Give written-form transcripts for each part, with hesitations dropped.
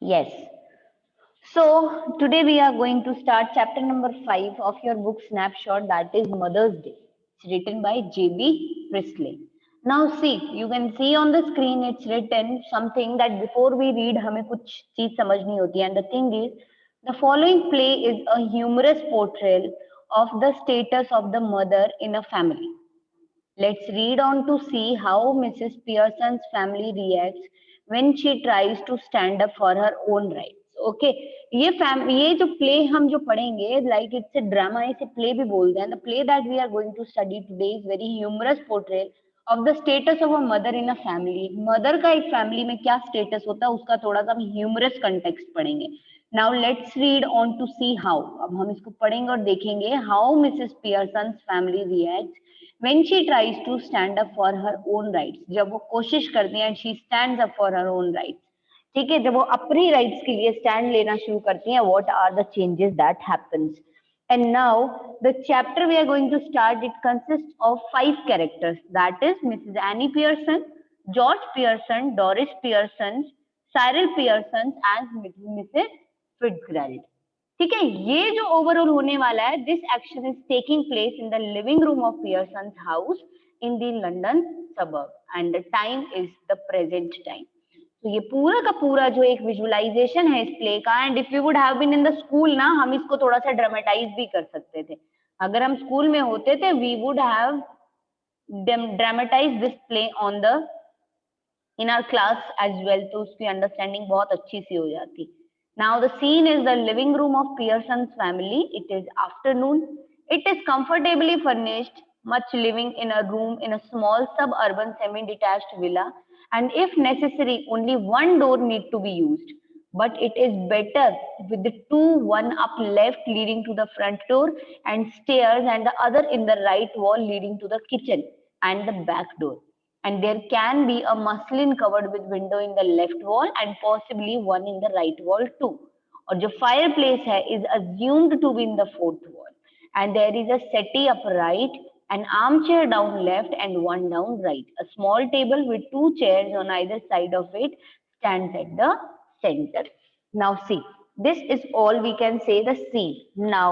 Yes. So today we are going to start chapter number 5 of your book Snapshot, that is Mother's Day. It's written by J.B. Priestley. Now see, you can see on the screen it's written something that before we read हमें कुछ चीज समझ नहीं होती, and the thing is the following play is a humorous portrayal of the status of the mother in a family. Let's read on to see how Mrs. Pearson's family reacts when she tries to stand up for her own rights. Okay, ये जो play हम जो पढ़ेंगे, like it's a drama, इसे play भी बोलते हैं. The play that we are going to study today is very humorous portrayal of the status of a mother in a family. Mother का एक family में क्या status होता है उसका थोड़ा सा हम humorous context पढ़ेंगे. Now let's read on to see how. अब हम इसको पढ़ेंगे और देखेंगे how Mrs. Pearson's family reacts when she tries to stand up for her own rights. जब वो कोशिश करती है and she stands up for her own rights. ठीक है, जब वो अपनी राइट्स के लिए स्टैंड लेना शुरू करती हैं, what are the changes that happens. And now the chapter we are going to start, it consists of 5 characters, that is Mrs. Annie Pearson, George Pearson, Doris Pearson, Cyril Pearson and Mrs. Fitzgerald. ठीक है, ये जो overall होने वाला है, this action is taking place in the living room of Pearson's house in the London suburb and the time is the present time. तो ये पूरा का पूरा जो एक विजुअलाइजेशन है इस प्ले का, and if you would have been in the school ना, हम इसको थोड़ा सा ड्रामेटाइज भी कर सकते थे. अगर हम स्कूल में होते थे, we would have dramatize this play on the in our class as well, तो उसकी अंडरस्टैंडिंग बहुत अच्छी सी हो जाती. Now the scene is the living room of Pearson's family. It is afternoon. It is comfortably furnished, much living in a room in a small suburban semi-detached villa, and if necessary, only one door need to be used. But it is better with the two, one up left leading to the front door and stairs, and the other in the right wall leading to the kitchen and the back door. And there can be a muslin covered with window in the left wall and possibly one in the right wall too. और जो fireplace है is assumed to be in the fourth wall, and there is a settee upright, an armchair down left and one down right. A small table with 2 chairs on either side of it stands at the center. Now see, this is all we can say the scene. Now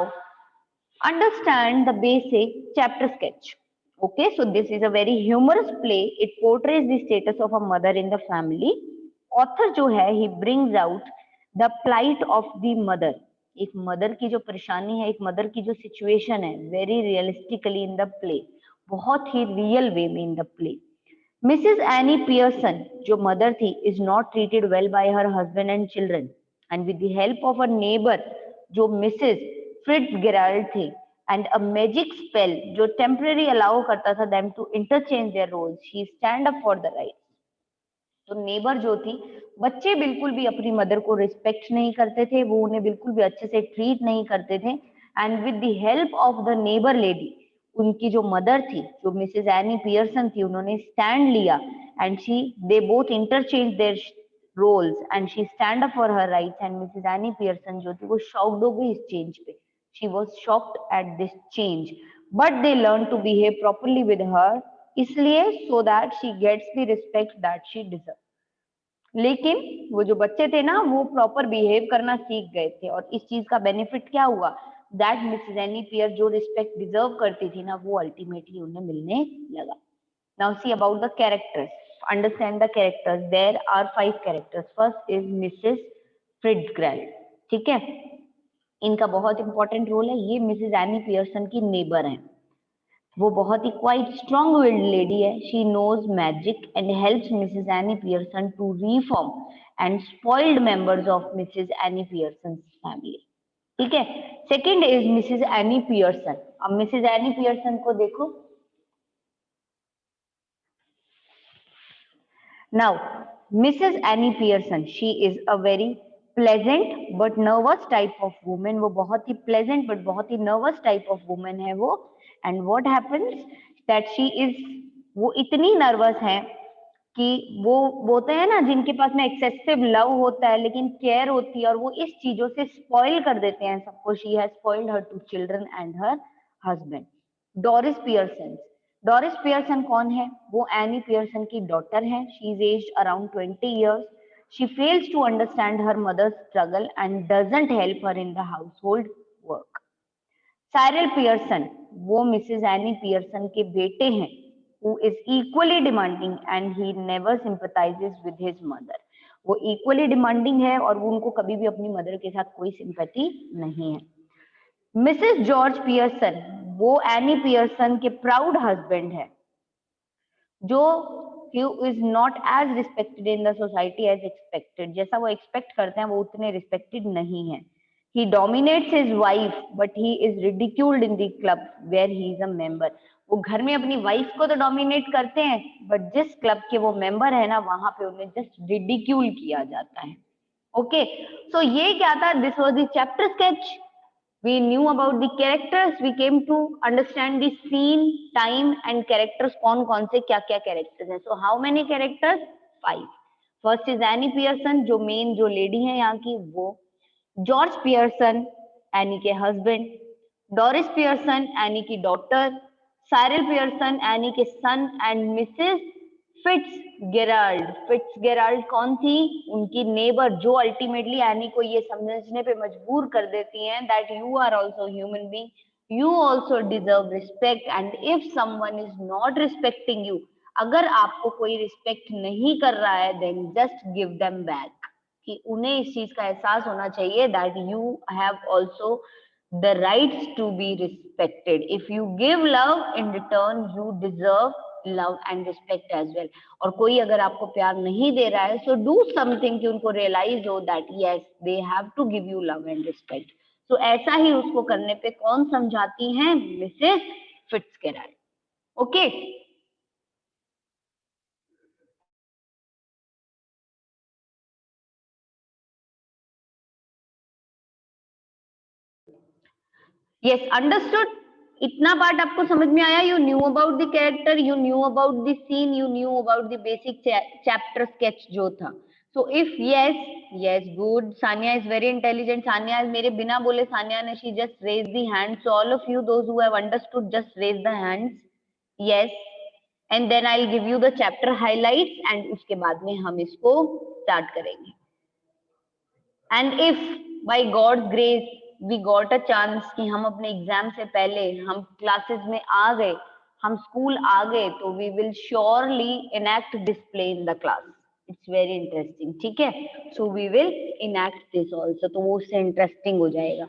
understand the basic chapter sketch. Okay, so this is a very humorous play. It portrays the status of a mother in the family. Author जो है, he brings out the plight of the mother. एक mother की जो परेशानी है, एक mother की जो सिचुएशन है, very realistically in the play, बहुत ही रियल वे में in the play. Mrs. Annie Pearson, जो मदर थी, is not treated well by her husband and children, and with the help of her neighbor, जो Mrs. Fitzgerald थी, and a magic spell जो temporary allow करता था them to interchange their roles, she stand up for the rights. तो neighbour जो थी, बच्चे बिल्कुल भी अपनी मदर को रिस्पेक्ट नहीं करते थे, वो उन्हें बिल्कुल भी अच्छे से ट्रीट नहीं करते थे, and with the help of the neighbour lady, उनकी जो मदर थी, जो मिसेस एनी पियर्सन थी, उन्होंने स्टैंड लिया and she they both interchange their roles and she stand up for her rights. And Mrs Annie Pearson जो थी वो शॉक्ड हो गई इस चेंज पे. She was shocked at this change, but they learn to behave properly with her, इसलिए so that she gets the respect that she deserve. लेकिन वो जो बच्चे थे ना, वो प्रॉपर बिहेव करना सीख गए थे, और इस चीज का बेनिफिट क्या हुआ, दैट मिसेस एनी पियर जो रिस्पेक्ट डिजर्व करती थी ना, वो अल्टीमेटली उन्हें मिलने लगा. Now see about the characters, understand the characters. There are 5 characters. First is Mrs Fitzgerald. ठीक है, इनका बहुत इंपॉर्टेंट रोल है. ये मिसेस एनी पियर्सन की नेबर हैं. वो बहुत ही क्वाइट स्ट्रॉन्ग विल्ड लेडी है. She knows magic and helps Mrs Annie Pearson to reform and spoiled members of Mrs Annie Pearson family. ठीक है. Second is Mrs Annie Pearson. अब Mrs Annie Pearson को देखो. Now Mrs Annie Pearson, she is a very pleasant but nervous type of women. वो बहुत ही pleasant but बहुत ही nervous type of women है वो. And what happens that she is, वो इतनी नर्वस है कि वो बोलते हैं ना, जिनके पास में एक्सेसिव लव होता है लेकिन केयर होती है, और वो इस चीजों से स्पॉइल कर देते हैं सबको. She has spoiled her 2 children and her husband. Doris Pearson. Doris Pearson कौन है, वो एनी पियर्सन की डॉटर है. She is aged around 20 years. She fails to understand her mother's struggle and doesn't help her in the household work. Cyril Pearson, वो Mrs Annie Pearson के बेटे हैं, who is equally demanding and he never sympathizes with his mother. वो equally demanding है और वो उनको कभी भी अपनी मदर के साथ कोई सिंपैथी नहीं है. मिसेस जॉर्ज पियर्सन, वो एनी पियर्सन के प्राउड हस्बैंड है, जो who is not as respected in the society as expected. जैसा वो एक्सपेक्ट करते हैं वो उतने रिस्पेक्टेड नहीं है. He dominates his wife, but he is ridiculed in the club where he is a member. वो घर में अपनी वाइफ को तो डोमिनेट करते हैं, बट जिस क्लब के वो मेंबर है ना, वहां पे उन्हें जस्ट रिडिक्यूल किया जाता है. ओके, सो ये क्या था? This was the chapter sketch. We knew about the characters. We came to understand the scene, time, and characters. कौन से क्या क्या characters हैं? So how many characters? 5. First is Annie Pearson, जो main जो lady है यहाँ की, वो जॉर्ज पियर्सन, एनी के हस्बैंड, डोरिस पियर्सन, एनी की डॉटर, साइरल पियर्सन, एनी के सन, एंड मिसेस फिट्जगेराल्ड. फिट्जगेराल्ड कौन थी? उनकी नेबर, जो अल्टीमेटली एनी को ये समझने पे मजबूर कर देती हैं that you are also human being, you also deserve respect, and if someone is not respecting you, अगर आपको कोई रिस्पेक्ट नहीं कर रहा है, then just give them back. कि उन्हें इस चीज का एहसास होना चाहिए that you have also the rights to be respected. If you give love in return, you deserve love and respect as well. और कोई अगर आपको प्यार नहीं दे रहा है, सो डू समथिंग कि उनको रियलाइज हो that yes they have to give you love and respect. So ऐसा ही उसको करने पे कौन समझाती हैं? Mrs Fitzgerald. Okay, yes, understood. इतना पार्ट आपको समझ में आया? You knew about the character, you knew about the scene, you knew about the basic chapter sketch जो था. So if yes, yes, good. Sania is very intelligent. Sania मेरे बिना बोले सानिया ने she just raise the hand. So all of you those who have understood just raise the hands. Yes, and then I will give you the chapter highlights and उसके बाद में हम इसको start करेंगे. And if by god's grace we got a chance कि हम अपने exam से पहले हम क्लासेस में आ गए, हम स्कूल आ गए, तो we will surely enact display in the class. It's very interesting. ठीक है, so we will enact this also, तो वो उससे इंटरेस्टिंग हो जाएगा.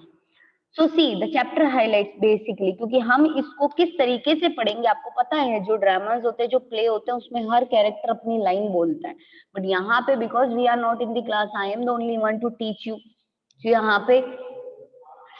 So see the chapter highlights basically, क्योंकि हम इसको किस तरीके से पढ़ेंगे आपको पता है, जो ड्रामाज होते हैं, जो प्ले होते हैं, उसमें हर कैरेक्टर अपनी लाइन बोलता है. बट यहाँ पे because we are not in the class, I am the only one to teach you. यहाँ पे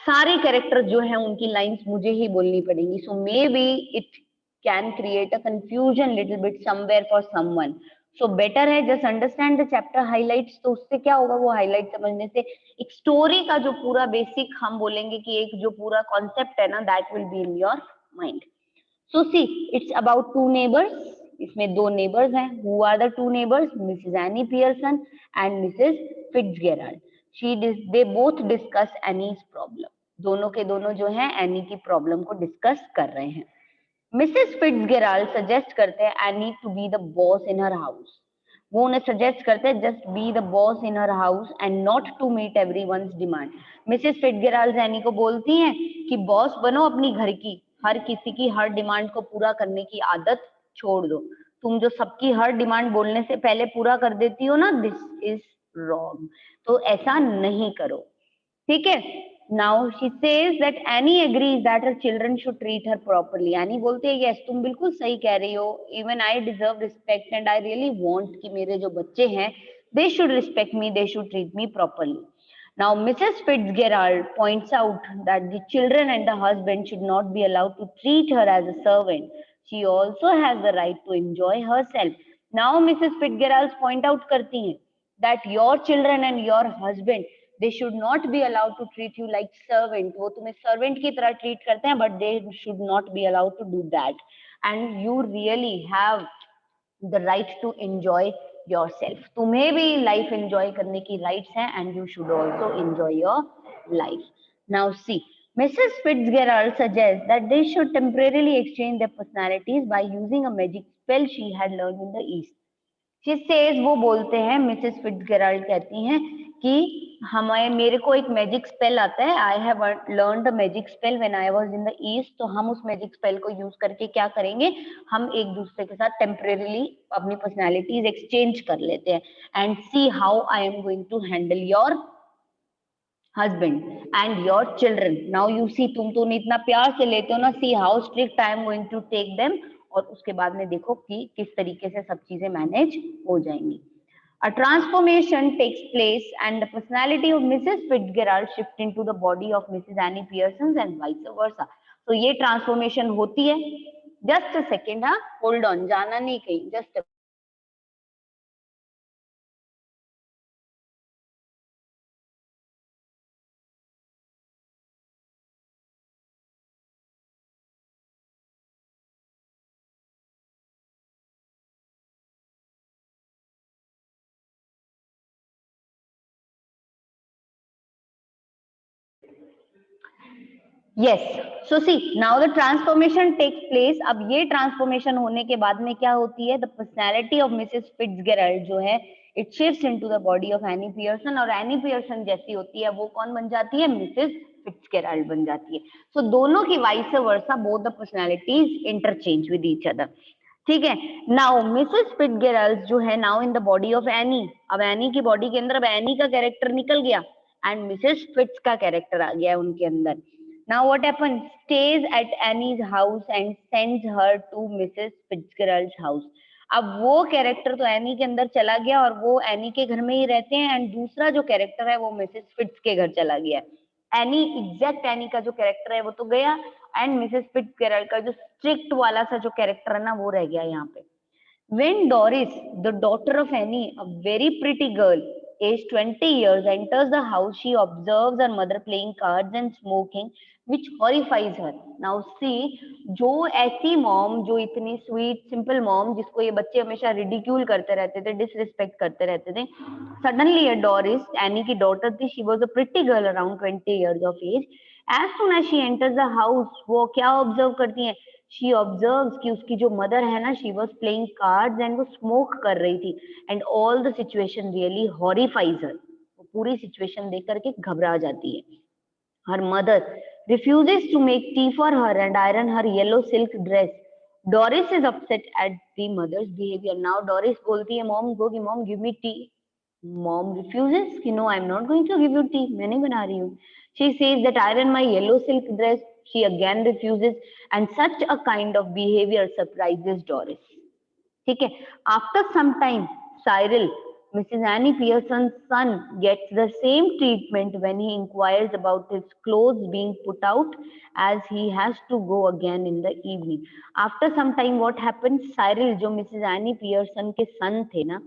सारे कैरेक्टर जो हैं उनकी लाइंस मुझे ही बोलनी पड़ेंगी. So maybe it can create a confusion little bit somewhere for someone. So better है just understand the chapter highlights. तो उससे क्या होगा, वो हाइलाइट समझने से एक स्टोरी का जो पूरा बेसिक हम बोलेंगे कि एक जो पूरा कॉन्सेप्ट है ना, that will be in your mind. So see it's about two neighbours. इसमें दो नेबर्स हैं. Who are the two neighbours? Mrs Annie Pearson and Mrs Fitzgerald. they both discuss Annie's problem. दोनों के दोनों जो हैं एनी की प्रॉब्लम को डिस्कस कर रहे हैं. मिसेस फिट्जगेराल्ड सजेस्ट करते हैं Annie to be the boss in her house. वो उन्हें सजेस्ट करते हैं just be the boss in her house and not to meet everyone's demand. Mrs Fitzgerald Annie को बोलती हैं कि बॉस बनो अपनी घर की, हर किसी की हर डिमांड को पूरा करने की आदत छोड़ दो. तुम जो सबकी हर डिमांड बोलने से पहले पूरा कर देती हो ना, दिस इज रॉन्ग. तो ऐसा नहीं करो. ठीक है. Now she says that any agrees that her children should treat her properly. Any बोलती है यस तुम बिल्कुल सही कह रही हो, even I deserve respect and I really want कि मेरे जो बच्चे हैं they should respect me, they should treat me properly. Now Mrs. Fitzgerald points out that the children and the husband should not be allowed to treat her as a servant. She also has the right to enjoy herself. Now Mrs. Fitzgerald point out करती हैं that your children and your husband they should not be allowed to treat you like servant. वो तुम्हें servant की तरह treat करते हैं, but they should not be allowed to do that. And you really have the right to enjoy yourself. तुम्हें भी life enjoy करने की rights हैं and you should also enjoy your life. Now see, Mrs. Fitzgerald suggests that they should temporarily exchange their personalities by using a magic spell she had learned in the East. She says, वो बोलते हैं, Mrs Fitzgerald कहती हैं कि हमें, मेरे को एक मैजिक स्पेल आता है, I have learned a magic spell when I was in the east, तो हम उस मैजिक स्पेल को यूज करके क्या करेंगे, हम एक दूसरे के साथ टेम्परेरीली अपनी पर्सनैलिटीज एक्सचेंज कर लेते हैं, and see how I am going to handle your husband and your children, now you see, तुम तो उन्हें इतना प्यार से लेते हो ना, see how strict I am going to take them, और उसके बाद में देखो कि किस तरीके से सब चीजें मैनेज हो जाएंगी. A transformation takes place and the personality of Mrs. Fitzgerald shift into the body of Mrs. Annie Pearson and vice versa. तो ये ट्रांसफॉर्मेशन होती है. जस्ट अ सेकेंड, हाँ, होल्ड ऑन, जाना नहीं कहीं, just. Yes, so see now the transformation takes place. अब ये ट्रांसफॉर्मेशन होने के बाद में क्या होती है, the personality of Mrs Fitzgerald जो है, it shifts into the body of any Pearson, और एनी पियर्सन जैसी होती है वो कौन बन जाती है, मिसेस फिट्जगेराल्ड बन जाती है. सो दोनों की vice versa, both the personalities interchange with each other. ठीक है. नाउ मिसेस फिट्जगेराल्ड जो है, now in the body of any, अब एनी की बॉडी के अंदर अब एनी का कैरेक्टर निकल गया एंड मिसेस फिट्ज का कैरेक्टर आ गया उनके अंदर. Now what happens? Stays at Annie's house and sends her to Mrs. Fitzgerald's house. अब वो कैरेक्टर तो एनी के अंदर चला गया और वो एनी के घर में ही रहते हैं, एंड दूसरा जो कैरेक्टर है वो मिसेस फिट्ज के घर चला गया. एनी, एग्जैक्ट एनी का जो कैरेक्टर है वो तो गया, एंड मिसेस फिट्जगेराल्ड का जो स्ट्रिक्ट वाला सा जो कैरेक्टर है ना, वो रह गया यहाँ पे. When Doris, the daughter of Annie, a very pretty girl, aged 20 years, enters the house, she observes her mother playing cards and smoking, which horrifies her. Now see, जो ऐसी मॉम, जो इतनी स्वीट सिंपल मॉम, जिसको ये बच्चे हमेशा ridicule करते रहते थे, डिसरिस्पेक्ट करते रहते थे, सडनली डोरिस, एनी की डॉटर थी, she was a pretty girl around 20 years of age. As soon as she enters the house, वो क्या ऑब्जर्व करती है, शी ऑब्जर्व्स कि उसकी जो मदर है ना, she was playing cards and वो स्मोक कर रही थी, and all the situation really horrifies her. वो पूरी सिचुएशन देख करके घबरा जाती है. Her mother refuses to make tea for her and iron her yellow silk dress. Doris is upset at the mother's behavior. Now Doris बोलती है mom को कि mom give me T. Mom refuses कि no, I'm not going to give you tea, मैं नहीं बना रही हूँ. She says that iron my yellow silk dress. She again refuses, and such a kind of behavior surprises Doris. ठीक है. After some time, Cyril, Mrs. Annie Pearson's son, gets the same treatment when he inquires about his clothes being put out, as he has to go again in the evening. After some time, what happens? Cyril, जो Mrs. Annie Pearson के son थे ना,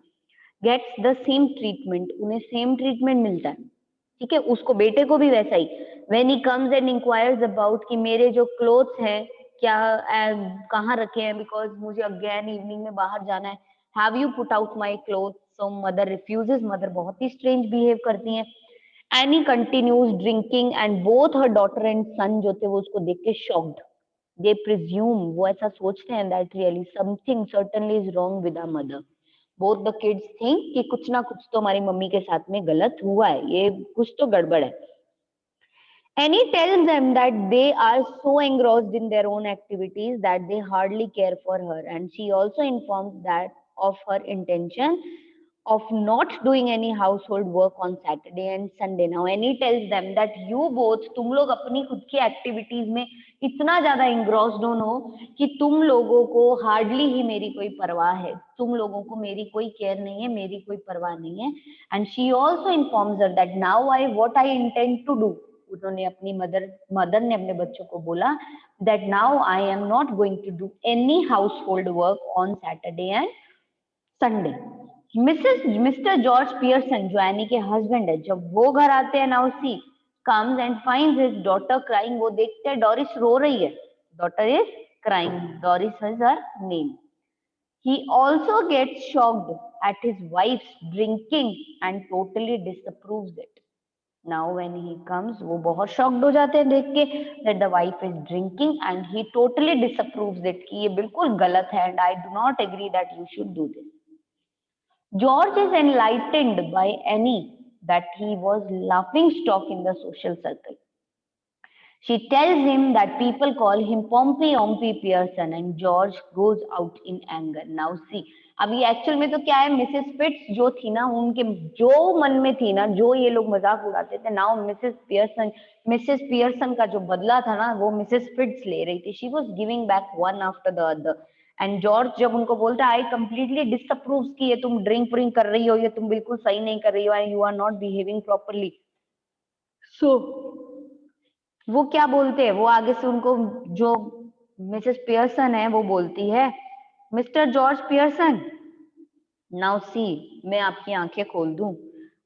gets the same treatment. उन्हें same treatment मिलता है. ठीक है. उसको, बेटे को भी वैसा ही. When he comes and inquires about कि मेरे जो clothes हैं क्या कहाँ रखे हैं, बिकॉज मुझे अगेन इवनिंग में बाहर जाना है. Have you put out my cloth? So mother refuses. Mother बहुत ही स्ट्रेंज बिहेव करती हैं. Annie continues drinking and both her daughter and son जो थे वो उसको देख के शॉक्ड. दे प्रिज्यूम, वो ऐसा सोचते हैं that really something certainly is wrong with our mother. Both the kids think कि कुछ ना कुछ तो हमारी मम्मी के साथ में गलत हुआ है, ये कुछ तो गड़बड़ है. Annie tells them that they are so engrossed in their own activities that they hardly care for her, and she also informs that of her intention of not doing any household work on Saturday and Sunday. Now Annie tells them that you both, तुम लोग अपनी खुद की activities में इतना ज्यादा engrossed हो कि तुम लोगों को हार्डली ही मेरी कोई परवाह है, तुम लोगों को मेरी कोई केयर नहीं है, मेरी कोई परवाह नहीं है. And she also informs her that now what I intend to do. उन्होंने अपनी मदर ने अपने बच्चों को बोला that now I am not going to do any household work on Saturday and Sunday. Mister George Pearson जो any के husband है, जब वो घर आते हैं, now see comes and finds his daughter crying. वो देखते हैं डॉरिस रो रही है. Daughter is crying. Doris is her name. He also gets shocked at his wife's drinking and totally disapproves it. Now when he comes, वो बहुत shocked हो जाते हैं देख के that the wife is drinking and he totally disapproves it कि ये बिल्कुल गलत है and I do not agree that you should do this. George is enlightened by Annie that he was laughing stock in the social circle. She tells him that people call him Pompey Ompy Pearson and George goes out in anger. Now see, अभी actual में तो क्या है, Mrs Fitz जो थी ना, उनके जो मन में थी ना, जो ये लोग मजाक उड़ाते थे, नाउ मिसेस पियर्सन का जो बदला था ना, वो मिसेस फिट्स ले रही थी. She was giving back one after the other. And George जब उनको बोलता है, आई कंप्लीटली डिसअप्रूव की ये तुम ड्रिंक व्रिंक कर रही हो, ये तुम बिल्कुल सही नहीं कर रही हो, and you are not behaving properly. So वो क्या बोलते हैं, वो आगे से उनको, जो मिसेस पियर्सन है वो बोलती है, Mr George Pearson, now see, मैं आपकी आंखें खोल दूं.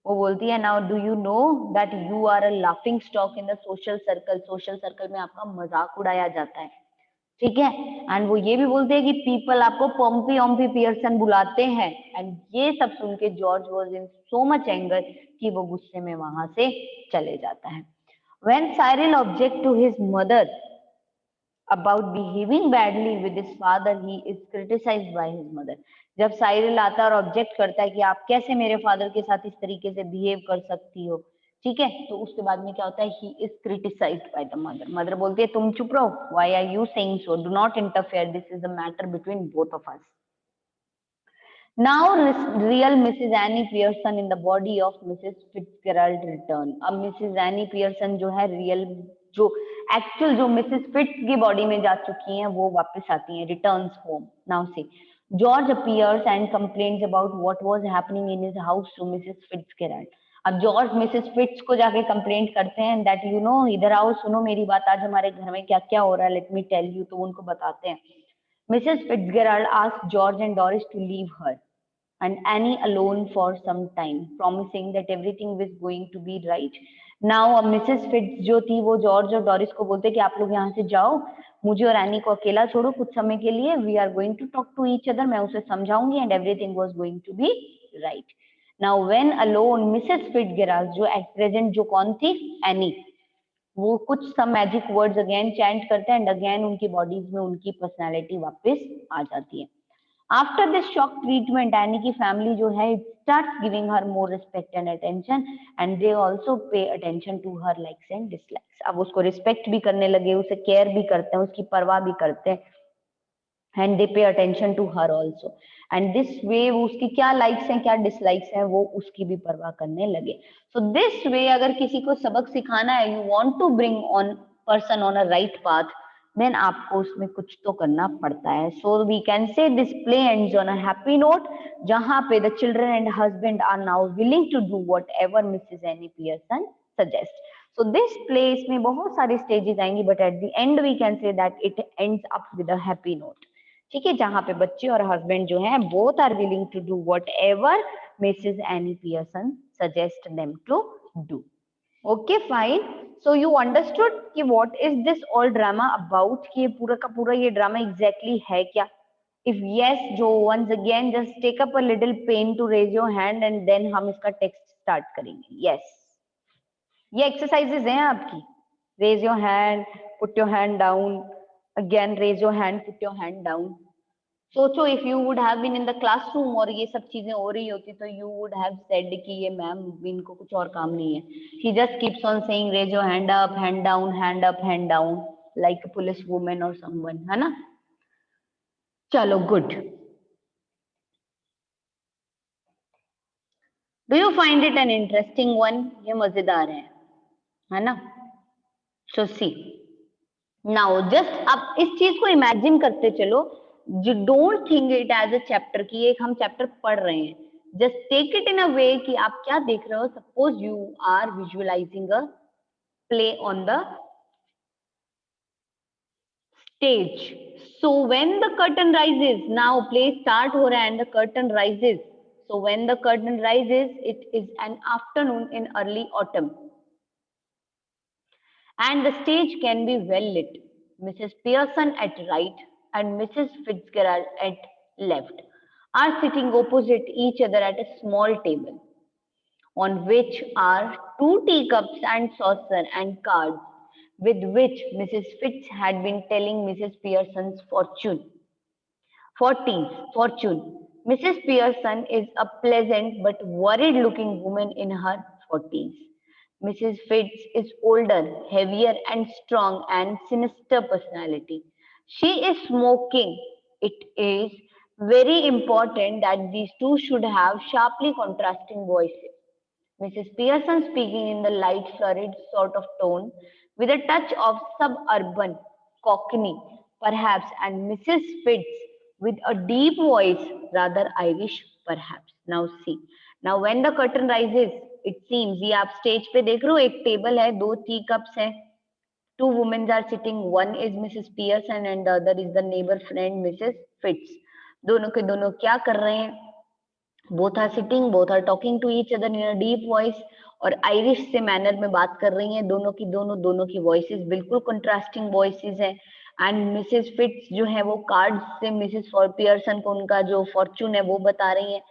वो बोलती है, now do you know that you are a laughing stock in the social circle. Social circle में आपका मजाक उड़ाया जाता है, ठीक है. एंड वो ये भी बोलते हैं कि पीपल आपको पॉम्पी ऑम्पी पियर्सन बुलाते हैं. एंड ये सब सुन के George was in so much anger कि वो गुस्से में वहां से चले जाता है. When Cyril objects to his mother about behaving badly with his father, he is criticized by his mother. जब साइरिल आता है और ऑब्जेक्ट करता है कि आप कैसे मेरे फादर के साथ इस तरीके से बिहेव कर सकती हो, ठीक है, तो उसके बाद में क्या होता है, he is criticised by the mother. Mother बोलती है, तुम चुप रहो, why are you saying so, do not interfere, this is the matter between both of us. Now, real Mrs. Annie Pearson in the body of Mrs. Fitzgerald return. अब Mrs. Annie Pearson जो है real, जो actual जो Mrs Fitz की body में जा चुकी हैं, वो वापस आती हैं, returns home. Now see, George appears and complains about what was happening in his house to Mrs Fitzgerald. अब जॉर्ज मिसेस फिट्स को जाके कंप्लेंट करते हैं दैट यू नो, इधर आओ, सुनो मेरी बात, आज हमारे घर में क्या क्या हो रहा है, लेट मी टेल यू. तो उनको बताते हैं. Mrs. Fitzgerald asked George and Doris to leave her and Annie alone for some time, promising that everything was going to be right. Now, Mrs Fitz जो थी, वो जॉर्ज और Doris को बोलते कि आप लोग यहाँ से जाओ, मुझे और एनी को अकेला छोड़ो कुछ समय के लिए, we are going to talk to each other, मैं उसे समझाऊंगी and everything was going to be right. Now when alone, Mrs Fitzgerald जो एट प्रेजेंट जो कौन थी, एनी, वो कुछ सब मैजिक वर्ड्स अगेन चैंट करते हैं एंड अगेन उनकी बॉडीज में उनकी पर्सनालिटी वापस आ जाती है. After this shock treatment, Annie की फैमिली जो है starts giving her more respect and attention and they also pay attention to her likes and dislikes. अब उसको रिस्पेक्ट भी करने लगे, उसे केयर भी करते हैं, उसकी परवाह भी करते हैं, and they pay attention to her also. And this way वो उसकी क्या लाइक्स हैं क्या डिसलाइक्स हैं वो उसकी भी परवाह करने लगे. सो दिस वे, अगर किसी को सबक सिखाना है, you want to bring on person on a right path, then आपको उसमें कुछ तो करना पड़ता है. So we can say this play ends on a happy note, जहां पे the children and husband are now willing to do whatever Mrs Annie Pearson suggest. So this play, इसमें बहुत सारी स्टेजेस आएंगी, but at the end we can say that it ends up with a happy note, ठीक है, जहां पे बच्चे और हस्बैंड जो है both are willing to do whatever Mrs Annie Pearson suggest them to do. Okay fine. So you understood कि what is this all drama about, कि ये पूरा का पूरा ये ड्रामा एग्जैक्टली है क्या. इफ यस, जो once again just take up a little pain to raise your hand and then हम इसका टेक्स्ट स्टार्ट करेंगे. यस, ये एक्सरसाइजेज हैं आपकी. Raise your hand, put your hand down, again raise your hand, put your hand down. सोचो, if you would have been in the classroom और ये सब चीजें हो रही होती, तो यू वुड हैव सेड कि ये मैम, इनको कुछ और काम नहीं है. She just keeps on saying raise your hand up, hand down, hand up, hand down, like a police women और समवन, है ना. चलो, good. Do you find it an interesting one, ये मजेदार है ना. सो सी, नाउ जस्ट अब इस चीज को इमेजिन करते चलो. Don't think it as a chapter की एक हम चैप्टर पढ़ रहे हैं. Just take it in a way कि आप क्या देख रहे हो. Suppose you are visualising a play on the stage. So when the curtain rises, now play start हो रहा है and the curtain rises. So when the curtain rises, it is an afternoon in early autumn and the stage can be well lit. Mrs. Pearson at right and Mrs. Fitzgerald at left are sitting opposite each other at a small table on which are two teacups and saucer and cards with which Mrs. Fitz had been telling Mrs. Pearson's fortune. Mrs. Pearson is a pleasant but worried looking woman in her 40s. Mrs. Fitz is older, heavier and strong and sinister personality. She is smoking. It is very important that these two should have sharply contrasting voices. Mrs. Pearson speaking in the light, flurried sort of tone, with a touch of suburban cockney, perhaps, and Mrs. Fitz with a deep voice, rather Irish, perhaps. Now see. Now when the curtain rises, it seems ये आप stage पे देख रहे हो एक table है दो T cups है two women are sitting one is Mrs. Pearson and the other is the neighbor friend Mrs. Fitz दोनों के दोनों क्या कर रहे हैं both are sitting both are talking to each other in a deep voice और Irish से manner में बात कर रही हैं दोनों की दोनों की वॉइसेस बिल्कुल कंट्रास्टिंग वॉइसेस हैं एंड मिसेस फिट्स जो है वो कार्ड से मिसेस पियर्सन को उनका जो फॉर्चून है वो बता रही हैं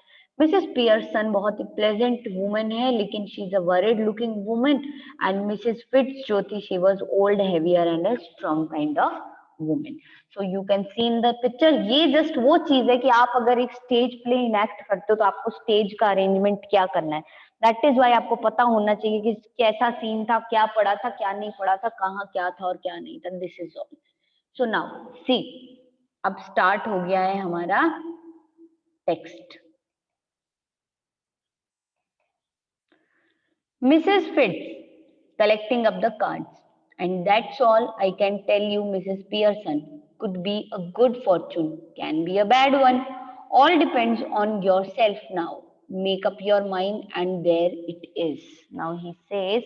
मिसेस पियर्सन बहुत ही प्लेजेंट वुमन है लेकिन she is a worried looking woman and Mrs Fitz जो थी she was old heavier and a strong kind of women so you can see in the picture ये जस्ट वो चीज है कि आप अगर एक स्टेज प्ले इनैक्ट करते हो तो आपको स्टेज का अरेंजमेंट क्या करना है दैट इज वाई आपको पता होना चाहिए कि कैसा सीन था क्या पड़ा था क्या नहीं पड़ा था कहाँ क्या था और क्या नहीं था this is all so now see अब स्टार्ट हो गया है हमारा text Mrs. Fitz collecting up the cards. And that's all I can tell you, Mrs. Pearson. Could be a good fortune, can be a bad one. All depends on yourself now. Make up your mind, and there it is. Now he says,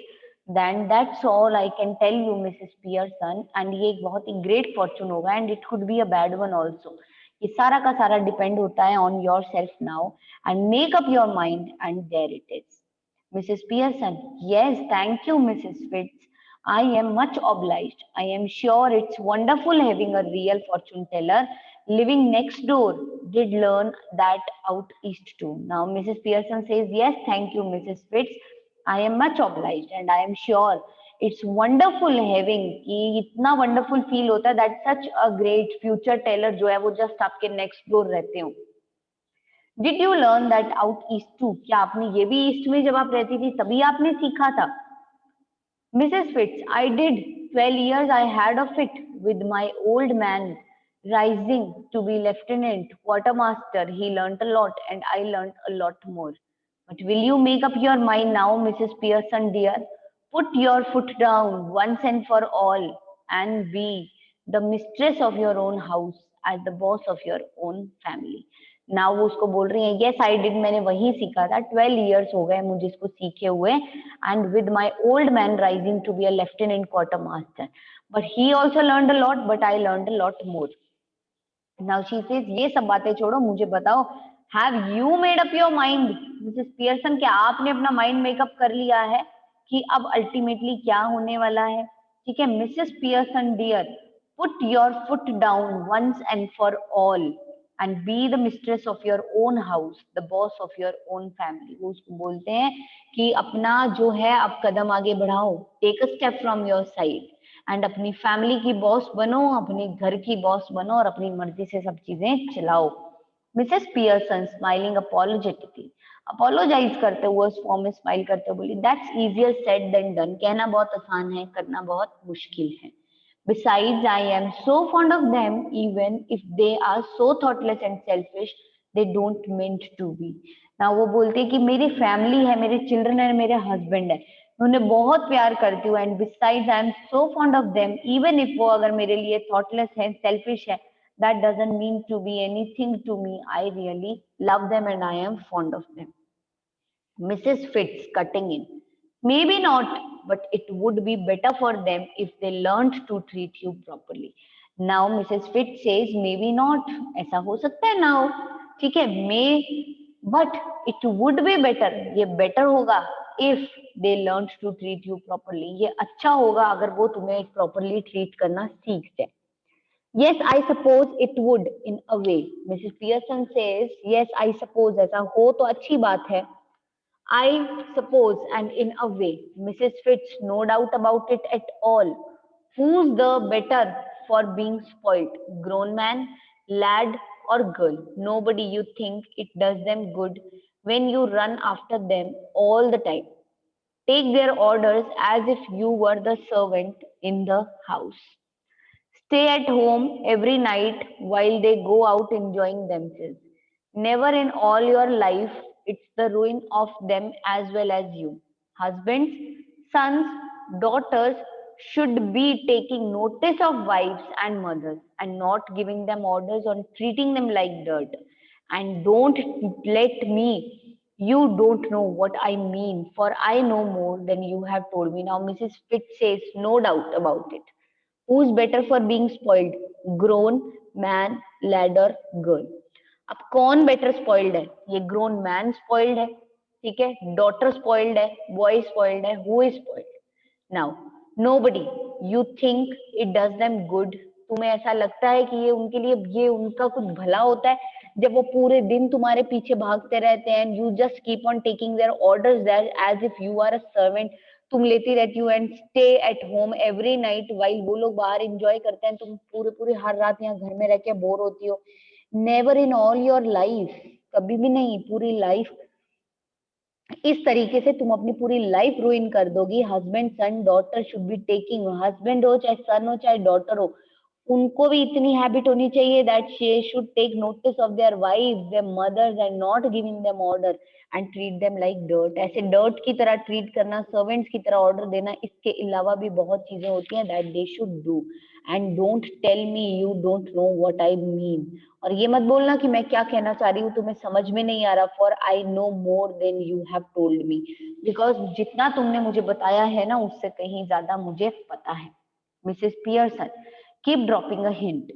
then that's all I can tell you, Mrs. Pearson. And ये एक बहुत ही great fortune होगा, and it could be a bad one also. ये सारा का सारा depend होता है on yourself now, and make up your mind, and there it is. Mrs. Pearson, yes, thank you, Mrs. Fitz. I am much obliged. I am sure it's wonderful having a real fortune teller living next door. Did learn that out east too. Now, Mrs. Pearson says, yes, thank you, Mrs. Fitz. I am much obliged and I am sure it's wonderful having कि इतना wonderful feel होता है that such a great future teller जो है वो just आपके next door रहते हो. Did you learn that out east to क्या आपने ये भी ईस्ट में जब आप रहती थी तभी आपने सीखा था Mrs Fitz I did 12 years I had of it with my old man rising to be lieutenant quartermaster he learnt a lot and I learnt a lot more but will you make up your mind now Mrs. Pearson dear put your foot down once and for all and be the mistress of your own house as the boss of your own family ना वो उसको बोल रही है yes I did मैंने वही सीखा था 12 years हो गए मुझे इसको सीखे हुए and with my old man rising to be a lieutenant quarter master but he also learned a lot but I learned a lot more now she says ये सब बातें छोड़ो मुझे बताओ have you made up your mind Mrs Pearson क्या आपने अपना mind makeup कर लिया है कि अब अल्टीमेटली क्या होने वाला है ठीक है Mrs Pearson dear put your foot down once and for all and be the mistress of your own house the boss of your own family वो उसको बोलते हैं कि अपना जो है आप कदम आगे बढ़ाओ take a step from your side and अपनी फैमिली की बॉस बनो अपने घर की बॉस बनो और अपनी मर्जी से सब चीजें चलाओ Mrs Pearson smiling apologetically apologise करते हुए उस फॉर्म में स्माइल करते हुए बोली that's easier said than done कहना बहुत आसान है करना बहुत मुश्किल है Besides, I am so fond of them, even if they are so thoughtless and selfish, they don't meant to be. Now वो बोलती है कि मेरी फैमिली है मेरे चिल्ड्रन है मेरे हस्बैंड है मैं उन्हें बहुत प्यार करती हूँ and besides I am so fond of them even if वो अगर मेरे लिए थॉटलेस है सेल्फिश है that doesn't mean to be anything to me. I really love them and I am fond of them. Mrs. Fitz cutting in. Maybe not, but it would be better for them if they learned to treat you properly. Now Mrs. Fitz says maybe not. ऐसा हो सकता है now. ठीक है may but it would be better. ये better होगा if they learned to treat you properly. ये अच्छा होगा अगर वो तुम्हें properly treat करना सीख जाए. Yes, I suppose it would in a way. Mrs. Pearson says, yes, I suppose ऐसा हो तो अच्छी बात है. I suppose, and in a way, Mrs. Fitz, no doubt about it at all. Who's the better for being spoilt? Grown man, lad, or girl. Nobody. You think it does them good when you run after them all the time. Take their orders as if you were the servant in the house. Stay at home every night while they go out enjoying themselves. Never in all your life, it's the ruin of them as well as you. Husbands, sons, daughters should be taking notice of wives and mothers and not giving them orders on treating them like dirt. And don't let me, you don't know what I mean, for I know more than you have told me. Now, Mrs. Fitz says, no doubt about it. Who's better for being spoiled? Grown man, lad और girl? अब कौन better spoiled है? ये grown man spoiled है, ठीक है, daughter spoiled है, boy spoiled है, who is spoiled now? Nobody. You think it does them good? तुम्हें ऐसा लगता है कि ये उनके लिए, ये उनका कुछ भला होता है जब वो पूरे दिन तुम्हारे पीछे भागते रहते हैं? You just keep on taking their orders as if you are a servant. तुम लेती रहती हो and stay at home every night while वो लोग बाहर एंजॉय करते हैं, तुम पूरे पूरे हर रात यहाँ घर में रह के बोर होती हो. Never in all your life, कभी भी नहीं, पूरी लाइफ इस तरीके से तुम अपनी पूरी लाइफ रुइन कर दोगी. Husband son daughter should be taking, husband हो चाहे सन हो चाहे डॉटर हो, उनको भी इतनी हैबिट होनी चाहिए that she should take notice of their wife, their mothers and not giving them order and treat them like dirt. ऐसे डर्ट की तरह ट्रीट करना, सर्वेंट्स की तरह ऑर्डर देना, इसके अलावा भी बहुत चीजें होती हैं that they should do. And don't tell me you don't know what I mean. और ये मत बोलना कि मैं क्या कहना चाह रही हूँ तुम्हें समझ में नहीं आ रहा. For I know more than you have told me, because जितना तुमने मुझे बताया है ना उससे कहीं ज्यादा मुझे पता है. Mrs Pearson, keep dropping a hint.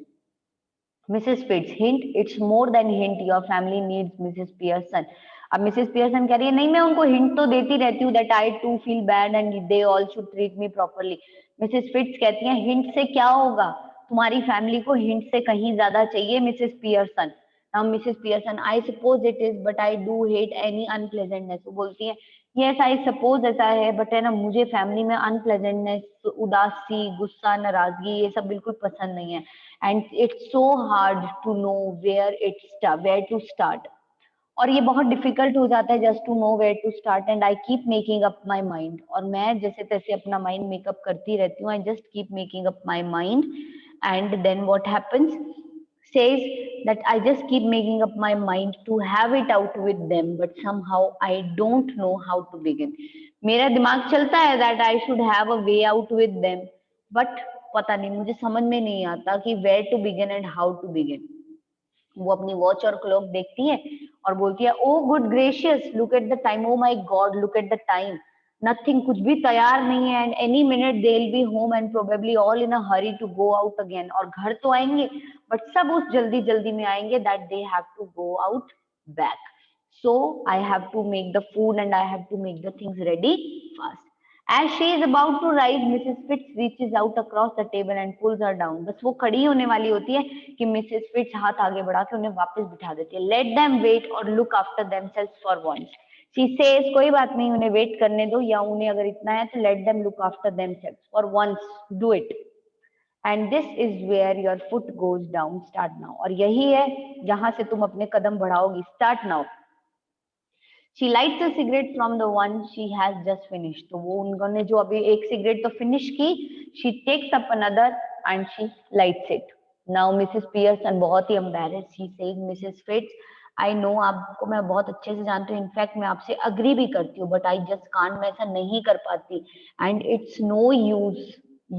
Mrs. Fitz, hint, it's more than hint. Your family needs Mrs. Pearson. अब मिसेस पियर्सन कह रही है नहीं मैं उनको हिंट तो देती रहती हूँ that I too feel bad and they all should treat me properly. Mrs Fitz कहती हैं हिंट से क्या होगा, तुम्हारी फैमिली को हिंट से कहीं ज्यादा चाहिए Mrs Pearson. Now Mrs Pearson, I suppose it is but I do hate any unpleasantness. वो बोलती है यस आई सपोज ऐसा है बट है ना मुझे फैमिली में अनप्लेजेंटनेस, उदासी, गुस्सा, नाराजगी ये सब बिल्कुल पसंद नहीं है. And it's so hard to know where to start. और ये बहुत डिफिकल्ट हो जाता है just to know where to start and I keep making up my mind. और मैं जैसे तैसे अपना माइंड मेकअप करती रहती हूँ. I just keep making up my mind and then what happens says that I just keep making up my mind to have it out with them but somehow I don't know how to begin. मेरा दिमाग चलता है that I should have a way out with them but पता नहीं मुझे समझ में नहीं आता कि where to begin and how to begin. वो अपनी वॉच और क्लॉक देखती है और बोलती है O good gracious look at the time, O my God look at the time, nothing, कुछ भी तैयार नहीं है and any minute they will be home and probably all in a hurry to go out again. और घर तो आएंगे but सब उस जल्दी जल्दी में आएंगे that they have to go out back. So I have to make the food and I have to make the things ready fast. As she is about to rise, Mrs. Fitz reaches out across the table and pulls her down. बस वो खड़ी होने वाली होती है कि Mrs Fitz हाथ आगे बढ़ा के उन्हें वापस बिठा देती है. Let them wait or look after themselves for once. She says कोई बात नहीं उन्हें वेट करने दो या उन्हें अगर इतना है तो let them look after themselves for once. Do it. And this is where your foot goes down. Start now. और यही है जहां से तुम अपने कदम बढ़ाओगी. Start now. She lights a cigarette from the one she has just finished. तो वो उन्होंने जो अभी एक सिगरेट तो फिनिश की, she takes up another and she lights it. Now Mrs. Pearson बहुत ही embarrassed. She says, Mrs. Fitz, I know आपको मैं बहुत अच्छे से जानती हूँ. इनफैक्ट मैं आपसे अग्री भी करती हूँ, but I just can't. मैं ऐसा नहीं कर पाती. And it's no use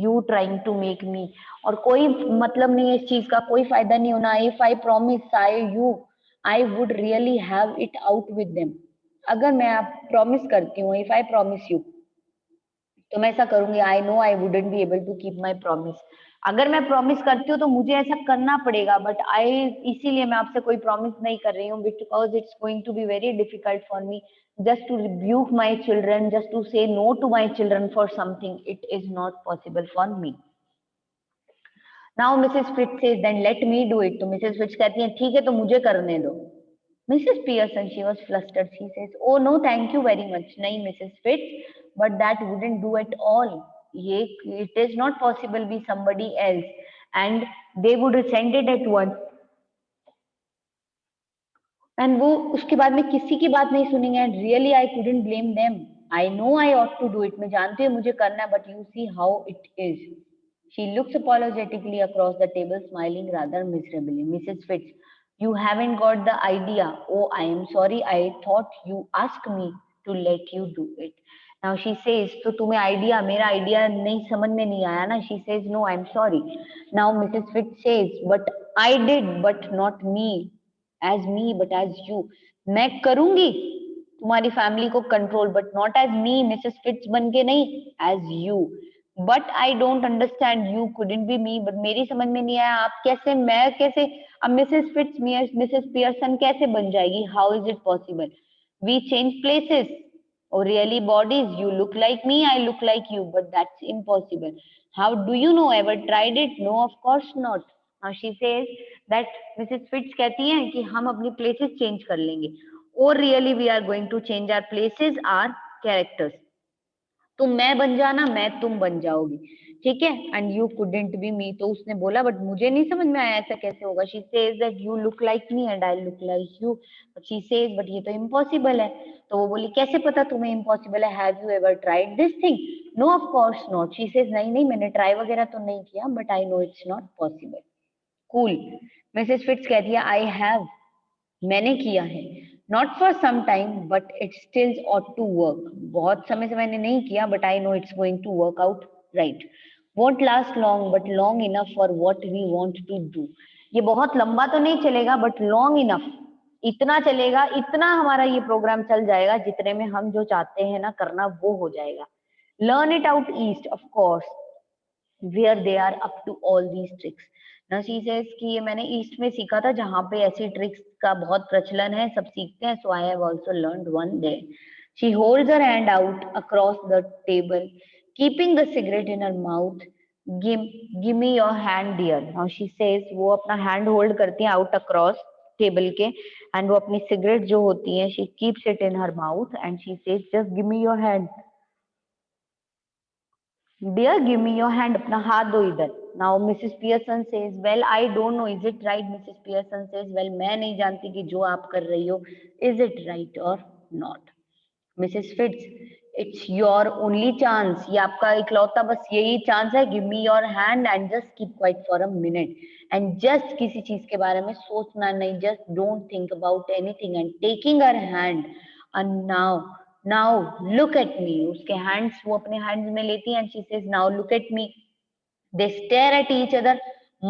you trying to make me. और कोई मतलब नहीं है इस चीज का, कोई फायदा नहीं होना. If I promise I would really have it out with them. अगर मैं आप प्रॉमिस करती हूँ, इफ आई प्रॉमिस यू, तो मैं ऐसा करूंगी. I know I wouldn't be able to keep my promise. अगर मैं प्रॉमिस करती हूँ तो मुझे ऐसा करना पड़ेगा बट आई, इसीलिए मैं आपसे कोई प्रॉमिस नहीं कर रही हूँ because it's going to be very difficult for me just to rebuke my children, just to say no to my children for something. It is not possible for me. Now Mrs. Fitz says, then let me do it. तो Mrs. Fitz कहती है ठीक है तो मुझे करने दो. Mrs. Pearson, she was flustered. She says, "Oh no, thank you very much." नहीं, Mrs. Fitz, but that wouldn't do at all. ये, it is not possible be somebody else, and they would send it at once. And वो उसके बाद में किसी की बात नहीं सुनेंगे and really I couldn't blame them. I know I ought to do it. मैं जानती हूँ मुझे करना है but you see how it is. She looks apologetically across the table, smiling rather miserably. Mrs. Fitz, you haven't got the idea. Oh, I am sorry. I thought you asked me to let you do it. Now she says, तो तुम्हें idea मेरा idea नहीं समझ में नहीं आया ना. She says, no, I'm sorry. Now Mrs. Fitz says, but I did, but not me, but as you. मैं करूंगी तुम्हारी फैमिली को control but not as me Mrs Fitz बन के नहीं, as you. But I don't understand. You couldn't be me. But मेरी समझ में नहीं आया आप कैसे, मैं कैसे अब मिसेस फिट्स मिसेस पियर्सन कैसे बन जाएगी. How is it possible. We change places. Oh, really, bodies? You look like me, I look like you, but that's impossible. How do you know? Ever tried it? No, of course not. Now she says that Mrs. Fitz कहती हैं कि हम अपनी places change कर लेंगे. Oh, really, we are going to change our places, our characters. तुम मैं बन जाना, मैं तुम बन जाओगी. ठीक है. एंड यू कुडंट बी मी. तो उसने बोला बट मुझे नहीं समझ में आया ऐसा कैसे होगा. She says that you look like me and I look like you. But she says but ये तो इम्पॉसिबल है. तो वो बोली कैसे पता तुम्हें इम्पॉसिबल है. Have you ever tried this thing. No of course not. She says नहीं नहीं मैंने ट्राई वगैरह तो नहीं किया but I know it's not possible. Cool. Mrs Fitz कहती है आई हैव. मैंने किया है. Not for some time but it still ought to work. बहुत समय से मैंने नहीं किया but I know it's going to work out right. Won't last long but long enough for what we want to do. ये बहुत लंबा तो नहीं चलेगा बट लॉन्ग इनफ. इतना चलेगा, इतना हमारा ये प्रोग्राम चल जाएगा जितने में हम जो चाहते हैं ना करना वो हो जाएगा. Learn it out east of course where they are up to all these tricks. Now she says कि ये मैंने ईस्ट में सीखा था जहाँ पे ऐसी ट्रिक्स का बहुत प्रचलन है, सब सीखते हैं. So I have also learned one there. She holds her hand out across the table, keeping the cigarette in her mouth. Give, give me your hand, dear. Now she says वो अपना hand hold करती हैं out across table के and वो अपनी cigarette जो होती है she keeps it in her mouth and she says just give me your hand. Dear, give me your hand. अपना हाथ दो इधर. Now Mrs. Pearson says, well, I don't know. Is it right? Mrs. Pearson says, well, मैं नहीं जानती कि जो आप कर रही हो, is it right or not? Mrs. Fitz, it's your only chance. ये आपका इकलौता बस यही चांस है. Give me your hand and just keep quiet for a minute. And just किसी चीज के बारे में सोचना नहीं. Just don't think about anything. And taking her hand. And now look at me. उसके hands वो अपने hands में लेती हैं and she says now look at me. They stare at each other,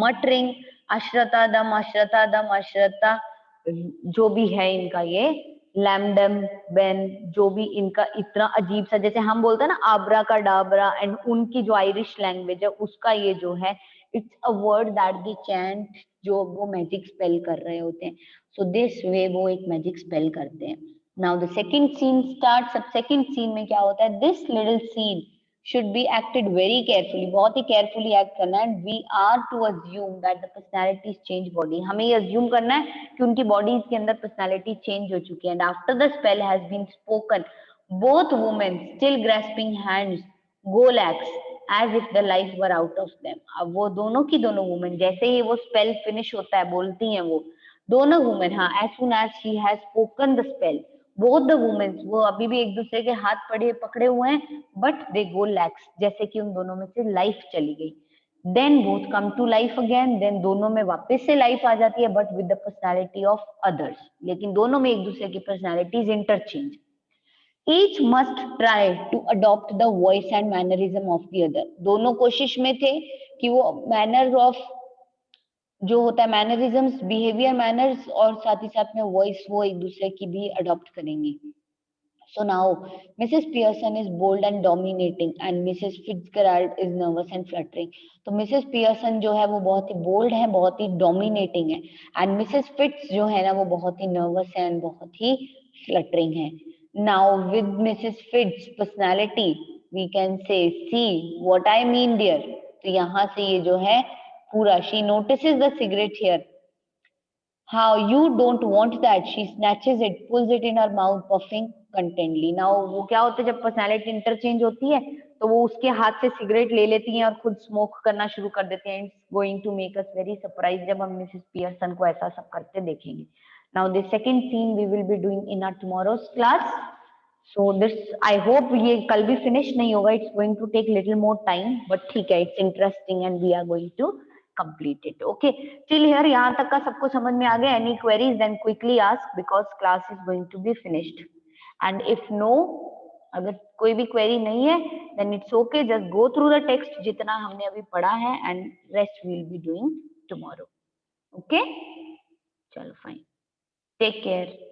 muttering अश्रता दम अश्रता दम अश्रता. जो भी है इनका ये लैमडम बेन जो भी इनका इतना अजीब सा जैसे हम बोलते हैं ना आबरा का डाबरा एंड उनकी जो आयरिश लैंग्वेज है उसका ये जो है it's a word that they chant जो वो मैजिक स्पेल कर रहे होते हैं. सो दिस वे वो एक मैजिक स्पेल करते हैं. Now the second scene starts. अब सेकंड सीन में क्या होता है. This little scene should be acted very carefully. बहुत ही carefully act करना है. We are to assume that the personalities change body. हमें ये assume करना है कि उनकी bodies के अंदर personality change हो चुकी है. And after the spell has been spoken, both women still grasping hands go lax as if the life were out of them. अब वो दोनों की दोनों women जैसे ही वो spell finish होता है बोलती हैं वो दोनों women. हाँ, as soon as she has spoken the spell both the women's वो अभी भी एक दूसरे के हाथ पड़े पकड़े हुए हैं बट दे गो लैक्स जैसे कि उन दोनों में से लाइफ चली गई. Then both come to life again. Then दोनों में वापस से लाइफ आ जाती है but with the personality of others. लेकिन दोनों में एक दूसरे की personalities interchange. Each must try to adopt the voice and mannerism of the other. दोनों कोशिश में थे कि वो मैनर ऑफ जो होता है मैनरिज्म्स बिहेवियर मैनर्स और साथ ही साथ में वॉइस वो एक दूसरे की भी अडॉप्ट करेंगी. So now Mrs. Pearson is bold and dominating and Mrs. Fitzgerald is nervous and fluttering. तो Mrs. Pearson जो है वो बहुत ही bold है बहुत ही dominating है and Mrs. Fitz जो है ना वो बहुत ही nervous है and बहुत ही fluttering है. Now with Mrs. Fitz personality we can say see what I mean dear. तो यहाँ से ये जो है पूरा she notices the cigarette here. How you don't want that. She snatches it, pulls it in her mouth, puffing contentedly. Now वो क्या होता है जब पर्सनालिटी इंटरचेंज होती है तो वो उसके हाथ से सिगरेट ले लेती हैं और खुद स्मोक करना शुरू कर देते हैं. It's going to make us very surprise जब हम मिसेस पियर्सन को ऐसा सब करते देखेंगे. Now the second scene we will be doing in our tomorrow's class. So this I hope ये कल भी finish नहीं होगा. It's going to take little more time, but ठीक है, it's interesting and we are going to complete it. Okay, till here यहाँ तक का सबको समझ में आ गया? Any queries then quickly ask because class is going to be finished. And if no, अगर कोई भी query नहीं है, then it's okay. Just go through the text जितना हमने अभी पढ़ा है and rest we'll be doing tomorrow. Okay, चलो fine. Take care.